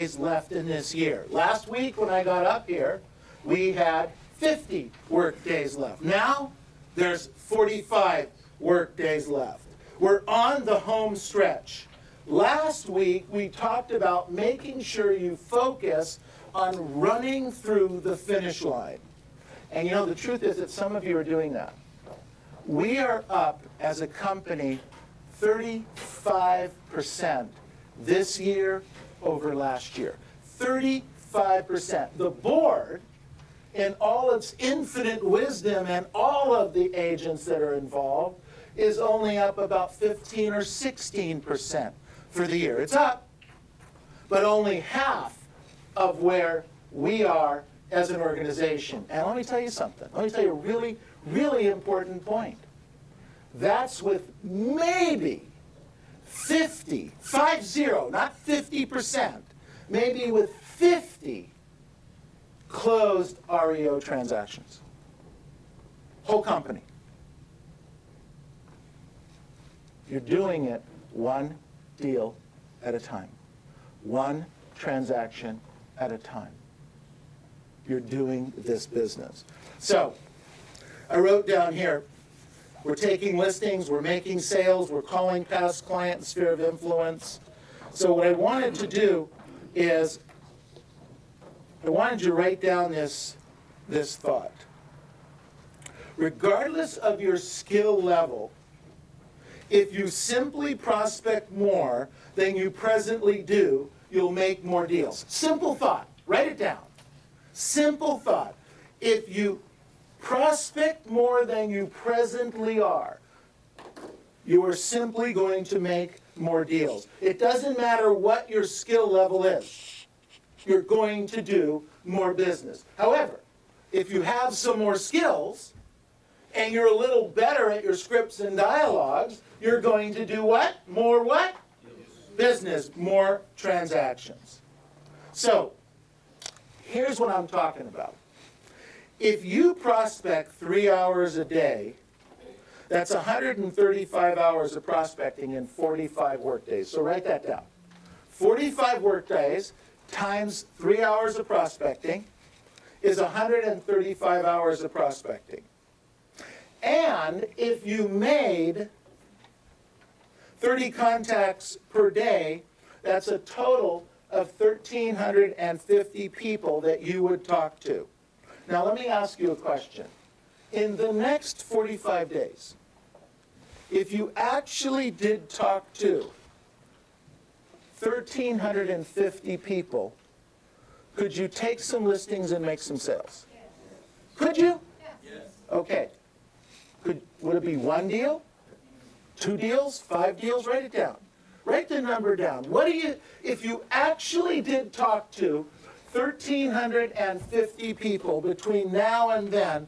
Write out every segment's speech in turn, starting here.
days left in this year. Last week when I got up here, we had 50 work days left. Now there's 45 work days left. We're on the home stretch. Last week we talked about making sure you focus on running through the finish line. And you know, the truth is that some of you are doing that. We are up as a company 35% this year over last year. 35%. The board, in all its infinite wisdom and all of the agents that are involved, is only up about 15 or 16% for the year. It's up, but only half of where we are as an organization. And let me tell you something. Let me tell you a really, really important point. That's with maybe 50, not 50%, maybe with 50 closed REO transactions. Whole company. You're doing it one deal at a time. One transaction at a time. You're doing this business. So, I wrote down here, we're taking listings, we're making sales, we're calling past client sphere of influence. So what I wanted to do is, I wanted you to write down this thought. Regardless of your skill level, if you simply prospect more than you presently do, you'll make more deals. Simple thought. Write it down. Simple thought. If you prospect more than you presently are, you are simply going to make more deals. It doesn't matter what your skill level is. You're going to do more business. However, if you have some more skills and you're a little better at your scripts and dialogues, you're going to do what? More what? Business, more transactions. So, here's what I'm talking about. If you prospect 3 hours a day, that's 135 hours of prospecting in 45 work days. So write that down. 45 work days times 3 hours of prospecting is 135 hours of prospecting. And if you made 30 contacts per day, that's a total of 1,350 people that you would talk to. Now let me ask you a question. In the next 45 days, if you actually did talk to 1,350 people, could you take some listings and make some sales? Yes. Could you? Yes. Okay. Would it be one deal? 2 deals? 5 deals? Write it down. Write the number down. If you actually did talk to 1,350 people between now and then,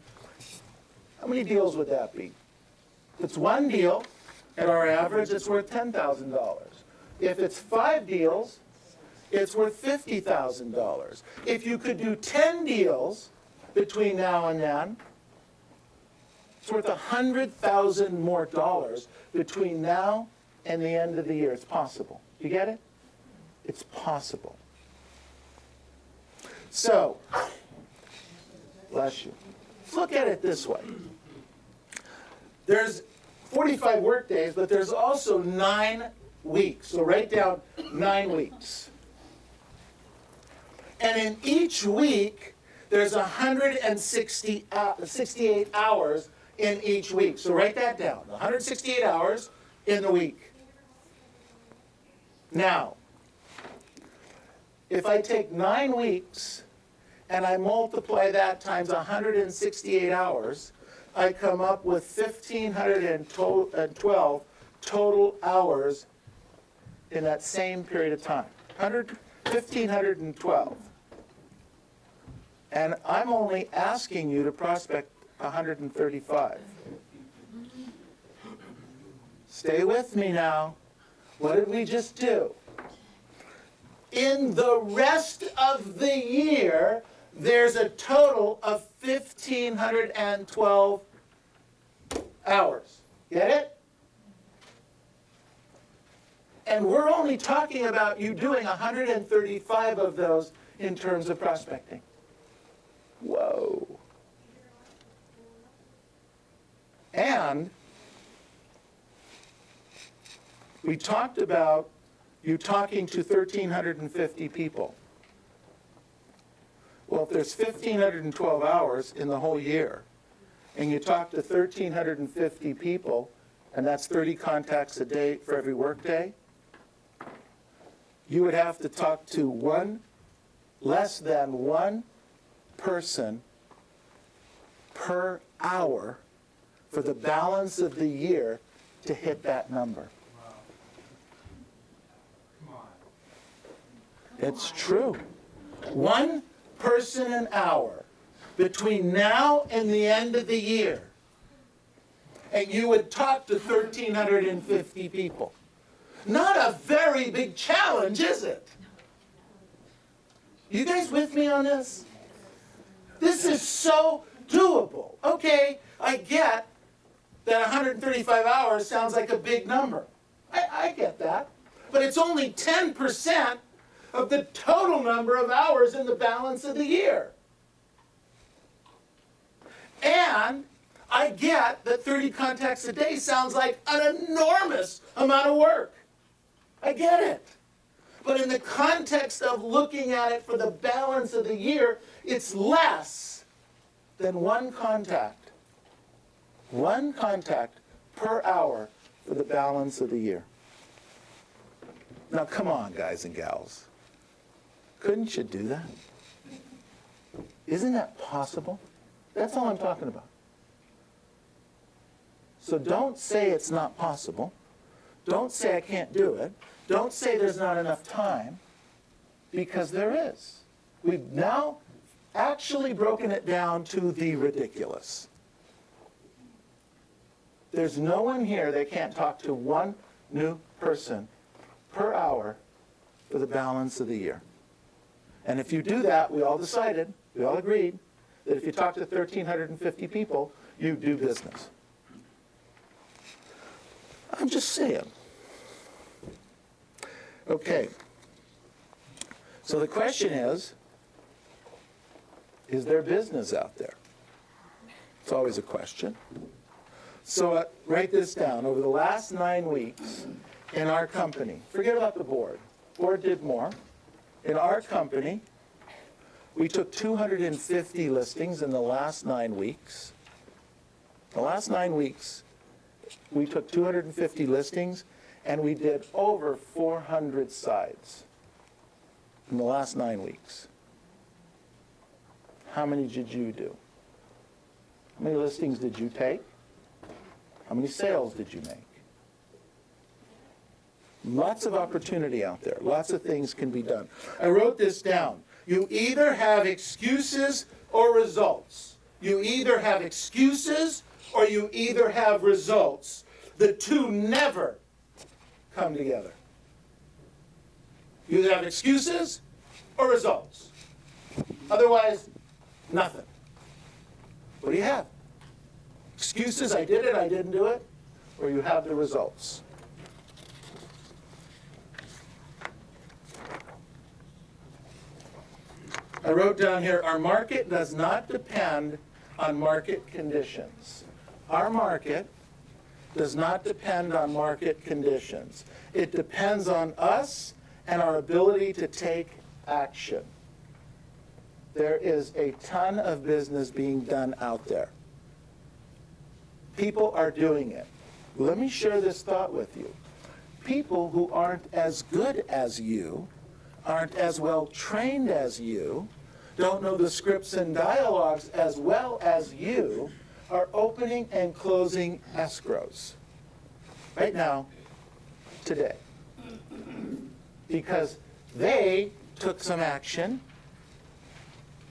how many deals would that be? If it's 1 deal, at our average, it's worth $10,000. If it's 5 deals, it's worth $50,000. If you could do 10 deals between now and then, it's worth $100,000 more between now and the end of the year. It's possible. You get it? It's possible. So, bless you. Let's look at it this way. There's 45 work days, but there's also 9 weeks. So write down 9 weeks. And in each week, there's 168 hours in each week. So write that down. 168 hours in the week. Now, if I take 9 weeks and I multiply that times 168 hours, I come up with 1,512 total hours in that same period of time. 1,512. And I'm only asking you to prospect 135. Stay with me now. What did we just do? In the rest of the year, there's a total of 1,512 hours. Get it? And we're only talking about you doing 135 of those in terms of prospecting. Whoa. And we talked about you talking to 1,350 people. Well, if there's 1,512 hours in the whole year, and you talk to 1,350 people, and that's 30 contacts a day for every workday, you would have to talk to less than one person per hour for the balance of the year to hit that number. It's true. One person an hour between now and the end of the year. And you would talk to 1,350 people. Not a very big challenge, is it? You guys with me on this? This is so doable. Okay, I get that 135 hours sounds like a big number. I get that. But it's only 10% of the total number of hours in the balance of the year. And I get that 30 contacts a day sounds like an enormous amount of work. I get it. But in the context of looking at it for the balance of the year, it's less than one contact. One contact per hour for the balance of the year. Now come on, guys and gals. Couldn't you do that? Isn't that possible? That's all I'm talking about. So don't say it's not possible. Don't say I can't do it. Don't say there's not enough time, because there is. We've now actually broken it down to the ridiculous. There's no one here that can't talk to one new person per hour for the balance of the year. And if you do that, we all decided, we all agreed, that if you talk to 1,350 people, you do business. I'm just saying. Okay. So the question is there business out there? It's always a question. So write this down. Over the last 9 weeks in our company, forget about the board. Board did more. In our company, we took 250 listings in the last 9 weeks. The last 9 weeks, we took 250 listings, and we did over 400 sides in the last 9 weeks. How many did you do? How many listings did you take? How many sales did you make? Lots of opportunity out there. Lots of things can be done. I wrote this down. You either have excuses or results. You either have excuses or you either have results. The two never come together. You either have excuses or results. Otherwise, nothing. What do you have? Excuses, I did it, I didn't do it, or you have the results. I wrote down here, our market does not depend on market conditions. Our market does not depend on market conditions. It depends on us and our ability to take action. There is a ton of business being done out there. People are doing it. Let me share this thought with you. People who aren't as good as you, aren't as well trained as you, don't know the scripts and dialogues as well as you, are opening and closing escrows right now, today. Because they took some action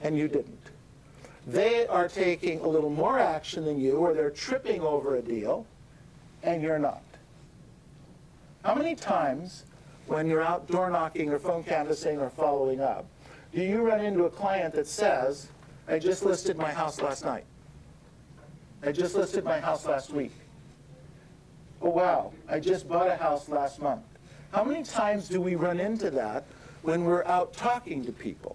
and you didn't. They are taking a little more action than you, or they're tripping over a deal and you're not. How many times when you're out door knocking or phone canvassing or following up, do you run into a client that says, I just listed my house last night. I just listed my house last week. Oh wow, I just bought a house last month. How many times do we run into that when we're out talking to people?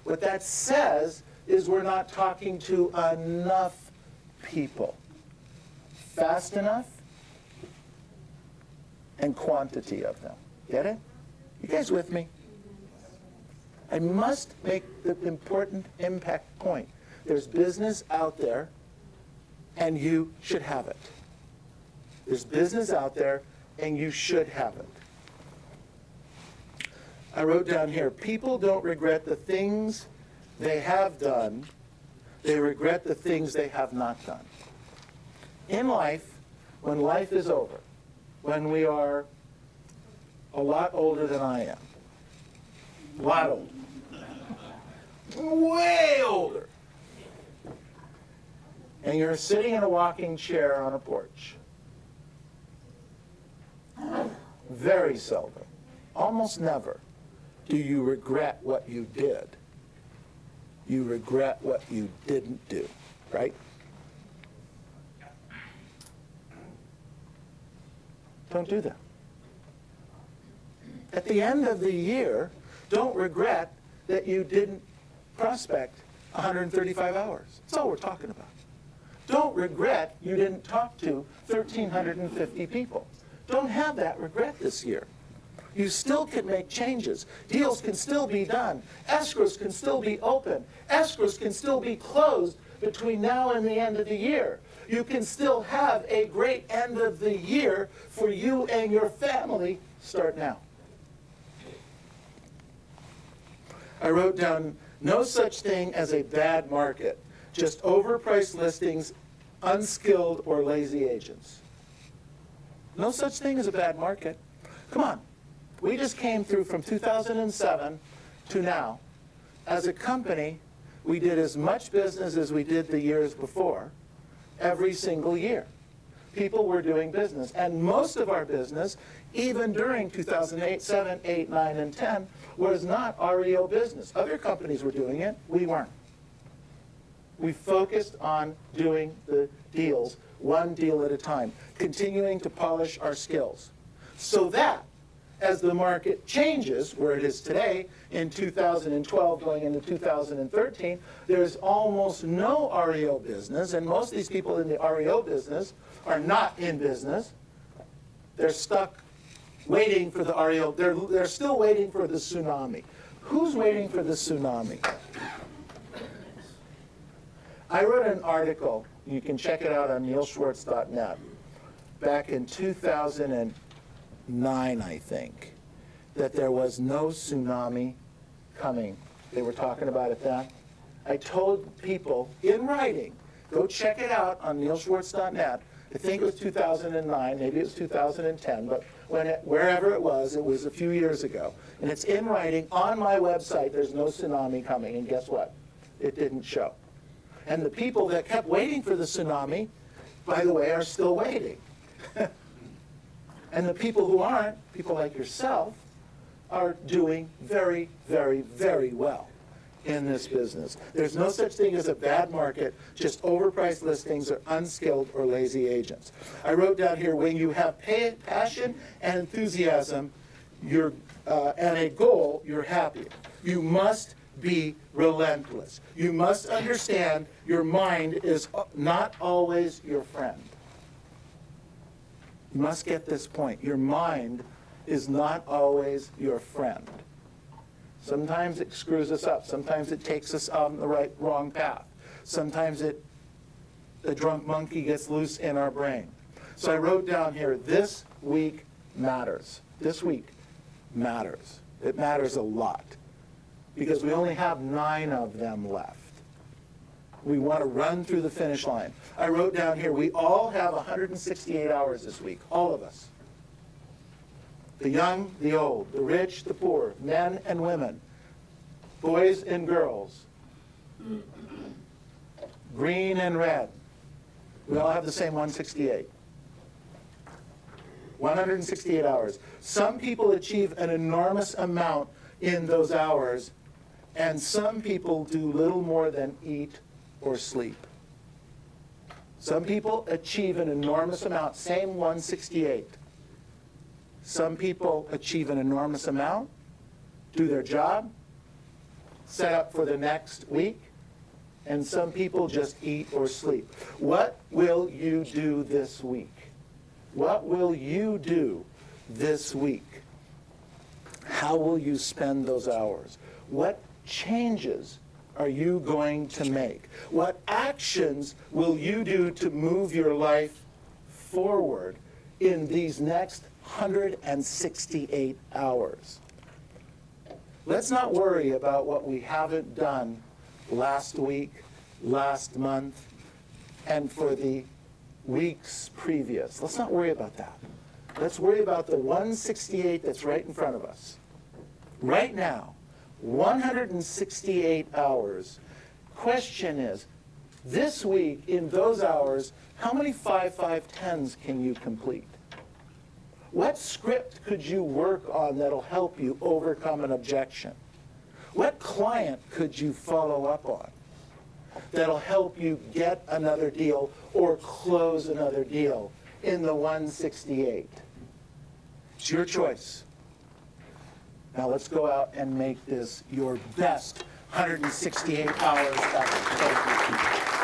What that says is we're not talking to enough people. Fast enough and quantity of them. Get it? You guys with me? I must make the important impact point. There's business out there, and you should have it. There's business out there, and you should have it. I wrote down here, people don't regret the things they have done, they regret the things they have not done. In life, when life is over, when we are a lot older than I am, a lot older, way older, and you're sitting in a rocking chair on a porch, very seldom, almost never, do you regret what you did. You regret what you didn't do, right? Don't do that. At the end of the year, don't regret that you didn't prospect 135 hours. That's all we're talking about. Don't regret you didn't talk to 1,350 people. Don't have that regret this year. You still can make changes. Deals can still be done. Escrows can still be open. Escrows can still be closed between now and the end of the year. You can still have a great end of the year for you and your family. Start now. I wrote down, no such thing as a bad market, just overpriced listings, unskilled or lazy agents. No such thing as a bad market. Come on. We just came through from 2007 to now. As a company, we did as much business as we did the years before, every single year. People were doing business. And most of our business, even during 2008, 7, 8, 9, and 10, was not REO business. Other companies were doing it. We weren't. We focused on doing the deals, one deal at a time, continuing to polish our skills. So that, as the market changes, where it is today, in 2012 going into 2013, there's almost no REO business, and most of these people in the REO business are not in business. They're stuck waiting for the REO. They're still waiting for the tsunami. Who's waiting for the tsunami? I wrote an article, you can check it out on neilschwartz.net, back in 2009, I think, that there was no tsunami coming. They were talking about it then. I told people in writing, go check it out on neilschwartz.net. I think it was 2009, maybe it was 2010, but wherever it was a few years ago. And it's in writing on my website, there's no tsunami coming, and guess what? It didn't show. And the people that kept waiting for the tsunami, by the way, are still waiting. And the people who aren't, people like yourself, are doing very, very, very well in this business. There's no such thing as a bad market, just overpriced listings or unskilled or lazy agents. I wrote down here, when you have passion and enthusiasm and a goal, you're happier. You must be relentless. You must understand your mind is not always your friend. You must get this point. Your mind is not always your friend. Sometimes it screws us up. Sometimes it takes us on the wrong path. Sometimes the drunk monkey gets loose in our brain. So I wrote down here, this week matters. This week matters. It matters a lot because we only have 9 of them left. We want to run through the finish line. I wrote down here, we all have 168 hours this week, all of us. The young, the old, the rich, the poor, men and women, boys and girls, green and red. We all have the same 168. 168 hours. Some people achieve an enormous amount in those hours, and some people do little more than eat or sleep. Some people achieve an enormous amount, same 168. Some people achieve an enormous amount, do their job, set up for the next week, and some people just eat or sleep. What will you do this week? What will you do this week? How will you spend those hours? What changes are you going to make? What actions will you do to move your life forward in these next 168 hours? Let's not worry about what we haven't done last week, last month, and for the weeks previous. Let's not worry about that. Let's worry about the 168 that's right in front of us. Right now, 168 hours. Question is, this week, in those hours, how many 5-5-10s can you complete? What script could you work on that'll help you overcome an objection? What client could you follow up on that'll help you get another deal or close another deal in the 168? It's your choice. Now let's go out and make this your best 168 hours ever. Thank you.